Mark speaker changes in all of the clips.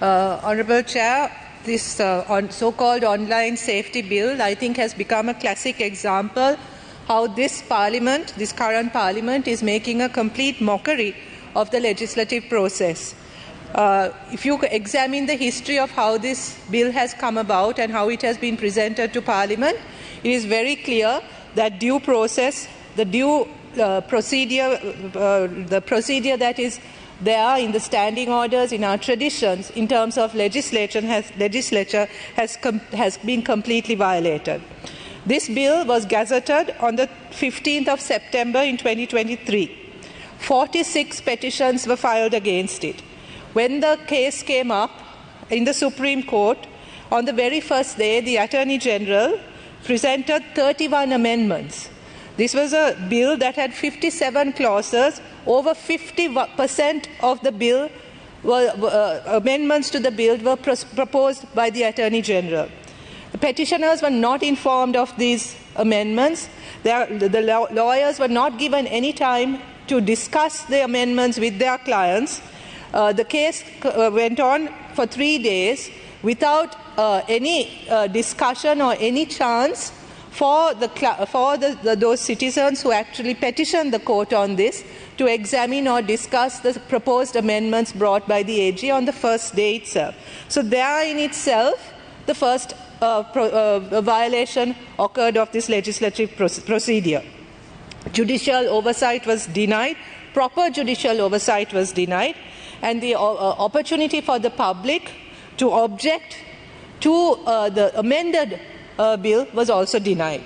Speaker 1: Honourable Chair, this so-called online safety bill, I think, has become a classic example how this Parliament, this current Parliament, is making a complete mockery of the legislative process. If you examine the history of how this bill has come about and how it has been presented to Parliament, it is very clear that due process, the procedure that is there in the standing orders, in our traditions, in terms of legislature has been completely violated. This bill was gazetted on the 15th of September in 2023. 46 petitions were filed against it. When the case came up in the Supreme Court, on the very first day, the Attorney General presented 31 amendments. This was a bill that had 57 clauses. Over 50% of the bill amendments to the bill were proposed by the Attorney General. The petitioners were not informed of these amendments. The lawyers were not given any time to discuss the amendments with their clients. The case went on for 3 days without any discussion or any chance for those citizens who actually petitioned the court on this to examine or discuss the proposed amendments brought by the AG on the first day itself. So there in itself, the first violation occurred of this legislative procedure. Judicial oversight was denied, proper judicial oversight was denied, and the opportunity for the public to object to the amended bill was also denied.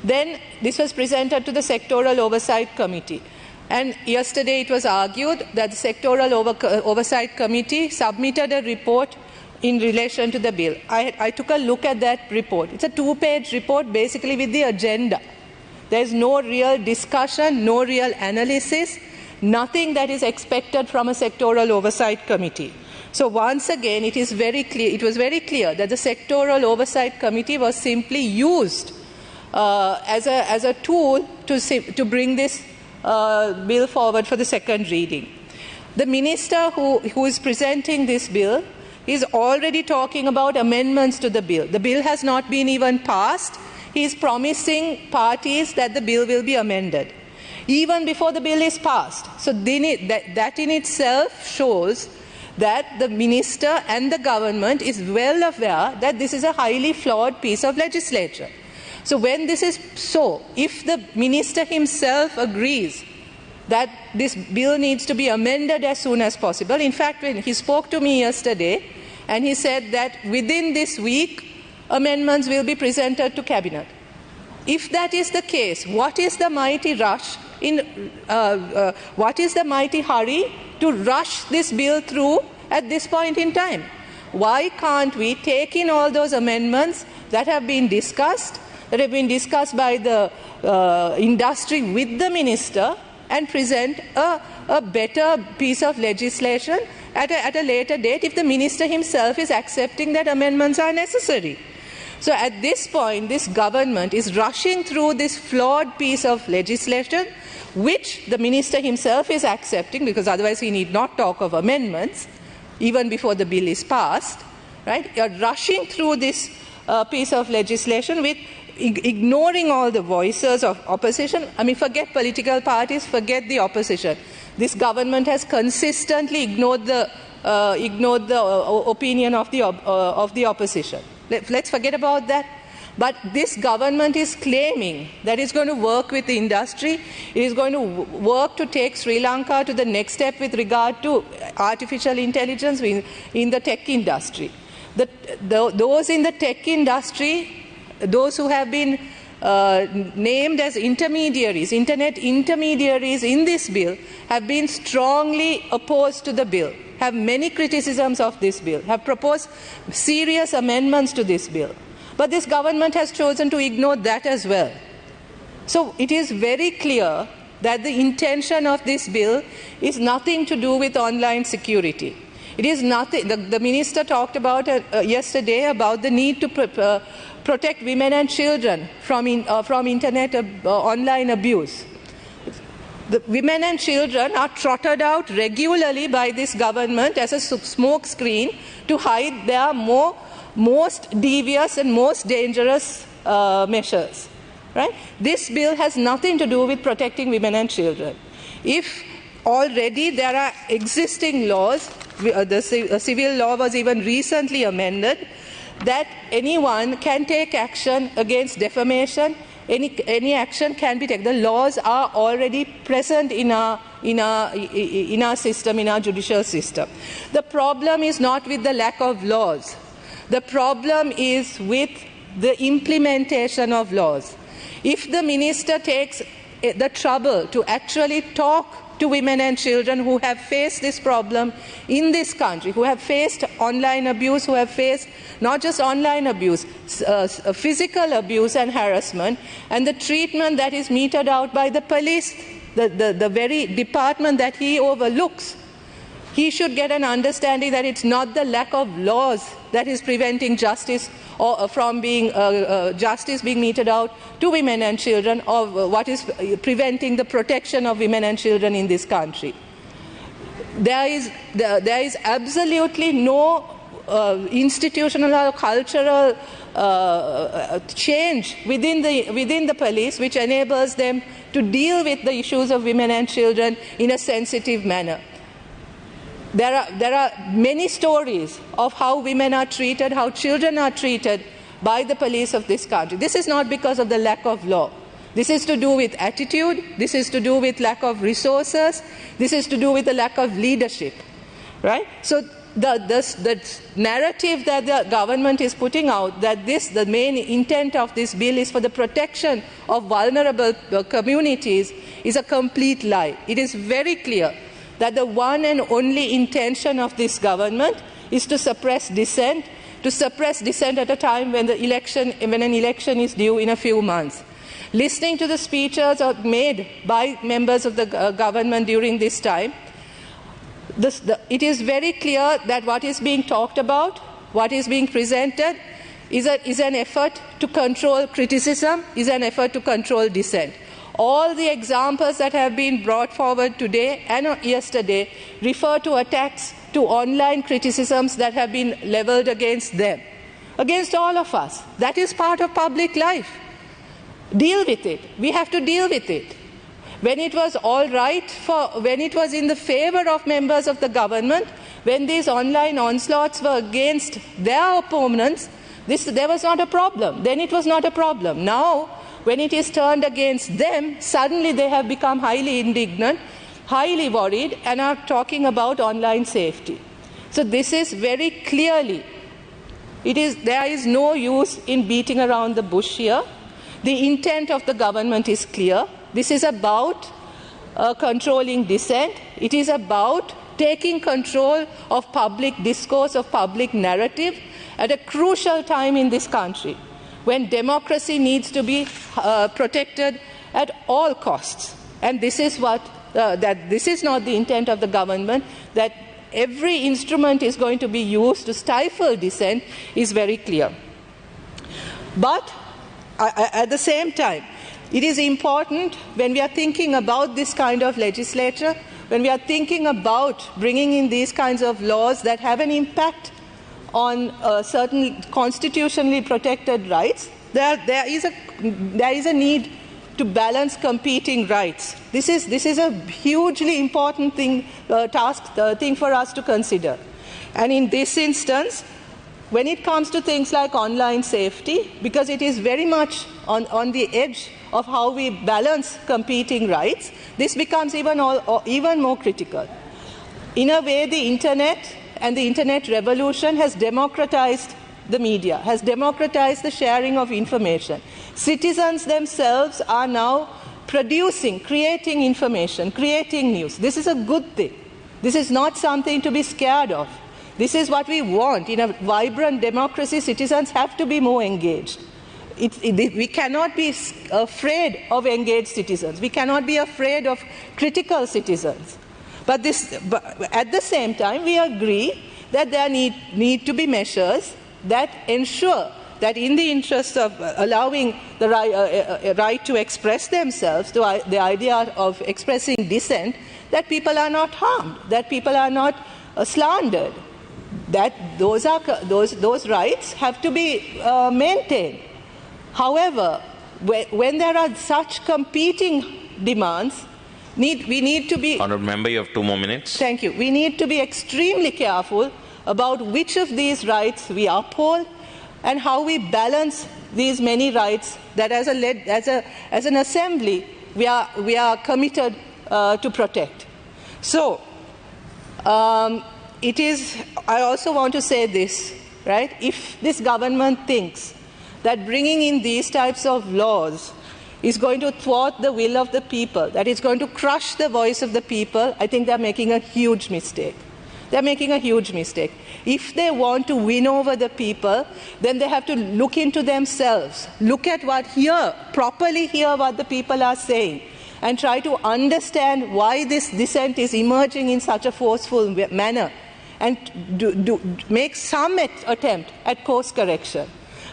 Speaker 1: Then this was presented to the Sectoral Oversight Committee. And yesterday it was argued that the Sectoral Oversight Committee submitted a report in relation to the bill. I took a look at that report. It's a 2-page report basically with the agenda. There's no real discussion, no real analysis, nothing that is expected from a Sectoral Oversight Committee. So once again, it was very clear that the Sectoral Oversight Committee was simply used as a tool to bring this bill forward for the second reading. The minister who is presenting this bill is already talking about amendments to the bill. The bill has not been even passed. He is promising parties that the bill will be amended, even before the bill is passed. So that in itself shows that the minister and the government is well aware that this is a highly flawed piece of legislation. So when this is so, if the minister himself agrees that this bill needs to be amended as soon as possible, in fact, when he spoke to me yesterday, and he said that within this week, amendments will be presented to Cabinet. If that is the case, what is the mighty rush what is the mighty hurry to rush this bill through at this point in time? Why can't we take in all those amendments that have been discussed by the industry with the minister, and present a better piece of legislation at a later date if the minister himself is accepting that amendments are necessary? So at this point, this government is rushing through this flawed piece of legislation, which the minister himself is accepting, because otherwise he need not talk of amendments even before the bill is passed. Right? You're rushing through this piece of legislation with ignoring all the voices of opposition. I mean, forget political parties, forget the opposition. This government has consistently ignored the opinion of the opposition. Let's forget about that. But this government is claiming that it's going to work with the industry. It is going to work to take Sri Lanka to the next step with regard to artificial intelligence in the tech industry. Those in the tech industry, those who have been named as intermediaries, internet intermediaries in this bill, have been strongly opposed to the bill, have many criticisms of this bill, have proposed serious amendments to this bill. But this government has chosen to ignore that as well. So it is very clear that the intention of this bill is nothing to do with online security. It is nothing. The minister talked about yesterday about the need to protect women and children from internet online abuse. The women and children are trotted out regularly by this government as a smoke screen to hide their most devious and most dangerous measures. Right? This bill has nothing to do with protecting women and children. If already there are existing laws, the civil law was even recently amended, that anyone can take action against defamation. Any action can be taken. The laws are already present in our system, in our judicial system. The problem is not with the lack of laws. The problem is with the implementation of laws. If the minister takes the trouble to actually talk to women and children who have faced this problem in this country, who have faced online abuse, who have faced not just online abuse, physical abuse and harassment, and the treatment that is meted out by the police, the very department that he overlooks, he should get an understanding that it's not the lack of laws that is preventing justice or from being justice being meted out to women and children, or what is preventing the protection of women and children in this country. There is absolutely no institutional or cultural change within the police which enables them to deal with the issues of women and children in a sensitive manner. There are many stories of how women are treated, how children are treated by the police of this country. This is not because of the lack of law. This is to do with attitude. This is to do with lack of resources. This is to do with the lack of leadership. Right? So the narrative that the government is putting out, that the main intent of this bill is for the protection of vulnerable communities, is a complete lie. It is very clear that the one and only intention of this government is to suppress dissent at a time when an election is due in a few months. Listening to the speeches made by members of the government during this time, it is very clear that what is being talked about, what is being presented, is an effort to control criticism, is an effort to control dissent. All the examples that have been brought forward today and yesterday refer to attacks, to online criticisms that have been leveled against them, against all of us. That is part of public life. Deal with it. We have to deal with it. When it was all right, when it was in the favor of members of the government, when these online onslaughts were against their opponents, there was not a problem. Then it was not a problem. Now, when it is turned against them, suddenly they have become highly indignant, highly worried, and are talking about online safety. So this is very clearly, there is no use in beating around the bush here. The intent of the government is clear. This is about controlling dissent. It is about taking control of public discourse, of public narrative, at a crucial time in this country, when democracy needs to be protected at all costs. And this is this is not the intent of the government, that every instrument is going to be used to stifle dissent is very clear. But at the same time, it is important when we are thinking about this kind of legislature, when we are thinking about bringing in these kinds of laws that have an impact on certain constitutionally protected rights, there is a need to balance competing rights. This is a hugely important thing for us to consider. And in this instance, when it comes to things like online safety, because it is very much on the edge of how we balance competing rights, this becomes even more critical. In a way, the Internet and the Internet revolution has democratized the media, has democratized the sharing of information. Citizens themselves are now creating information, creating news. This is a good thing. This is not something to be scared of. This is what we want. In a vibrant democracy, citizens have to be more engaged. We cannot be afraid of engaged citizens. We cannot be afraid of critical citizens. But at the same time, we agree that there need to be measures that ensure that in the interest of allowing the right to express themselves, the idea of expressing dissent, that people are not harmed, that people are not slandered, that those rights have to be maintained. However, when there are such competing demands, we need to be...
Speaker 2: Honourable Member, you have 2 more minutes.
Speaker 1: Thank you. We need to be extremely careful about which of these rights we uphold and how we balance these many rights that as an assembly we are committed to protect. So, I also want to say this, right? If this government thinks that bringing in these types of laws is going to thwart the will of the people, that it's going to crush the voice of the people, I think they're making a huge mistake. They're making a huge mistake. If they want to win over the people, then they have to look into themselves, look at properly hear what the people are saying, and try to understand why this dissent is emerging in such a forceful manner, and make some attempt at course correction.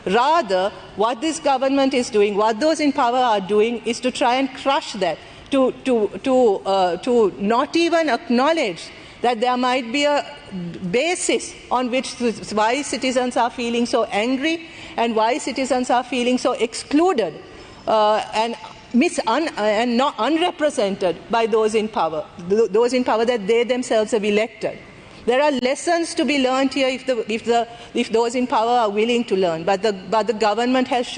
Speaker 1: Rather, what this government is doing, what those in power are doing, is to try and crush that, to not even acknowledge that there might be a basis on which why citizens are feeling so angry and why citizens are feeling so excluded and not unrepresented by those in power that they themselves have elected. There are lessons to be learned here if those in power are willing to learn, but the government has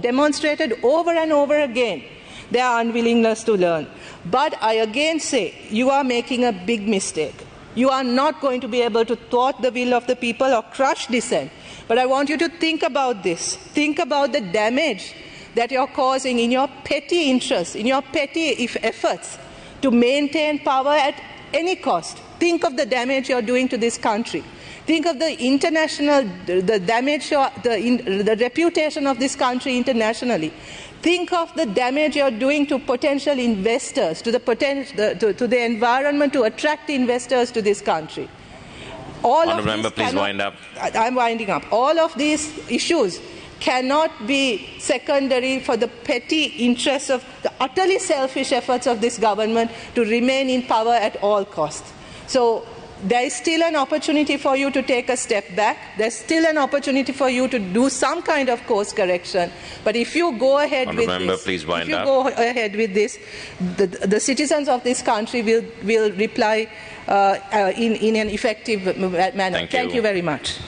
Speaker 1: demonstrated over and over again their unwillingness to learn. But I again say, you are making a big mistake. You are not going to be able to thwart the will of the people or crush dissent. But I want you to think about this. Think about the damage that you're causing in your petty interests, in your petty efforts to maintain power at any cost. Think of the damage you're doing to this country. Think of the damage, the reputation of this country internationally. Think of the damage you're doing to potential investors, to the environment, to attract investors to this country.
Speaker 2: Honourable Member, please wind up.
Speaker 1: I'm winding up. All of these issues cannot be secondary for the petty interests of the utterly selfish efforts of this government to remain in power at all costs. So there is still an opportunity for you to take a step back. There's still an opportunity for you to do some kind of course correction. But if you go ahead with this, the citizens of this country will reply in an effective manner. Thank you very much.